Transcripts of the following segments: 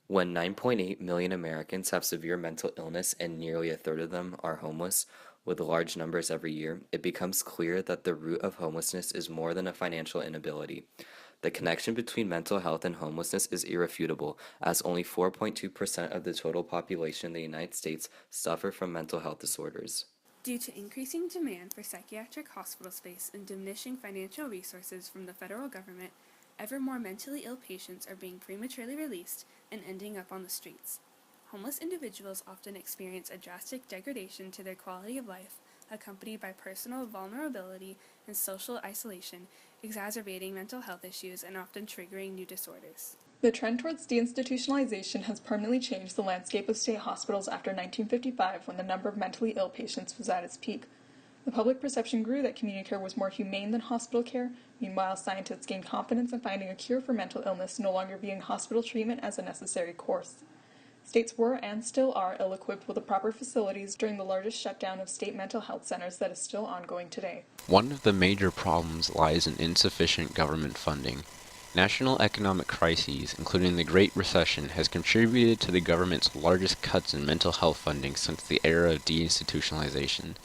When 9.8 million Americans have severe mental illness and nearly a third of them are homeless, with large numbers every year, it becomes clear that the root of homelessness is more than a financial inability. The connection between mental health and homelessness is irrefutable, as only 4.2% of the total population in the United States suffer from mental health disorders. Due to increasing demand for psychiatric hospital space and diminishing financial resources from the federal government, ever more mentally ill patients are being prematurely released and ending up on the streets. Homeless individuals often experience a drastic degradation to their quality of life, accompanied by personal vulnerability and social isolation, exacerbating mental health issues and often triggering new disorders. The trend towards deinstitutionalization has permanently changed the landscape of state hospitals after 1955, when the number of mentally ill patients was at its peak. The public perception grew that community care was more humane than hospital care. Meanwhile, scientists gained confidence in finding a cure for mental illness, no longer viewing hospital treatment as a necessary course. States were and still are ill-equipped with the proper facilities during the largest shutdown of state mental health centers that is still ongoing today. One of the major problems lies in insufficient government funding. National economic crises, including the Great Recession, has contributed to the government's largest cuts in mental health funding since the era of deinstitutionalization.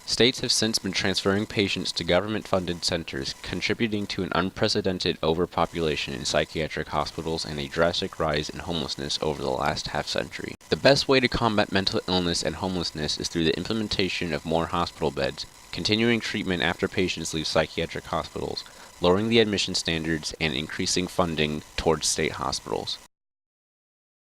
States have since been transferring patients to government-funded centers, contributing to an unprecedented overpopulation in psychiatric hospitals and a drastic rise in homelessness over the last half-century. The best way to combat mental illness and homelessness is through the implementation of more hospital beds, continuing treatment after patients leave psychiatric hospitals, lowering the admission standards, and increasing funding towards state hospitals.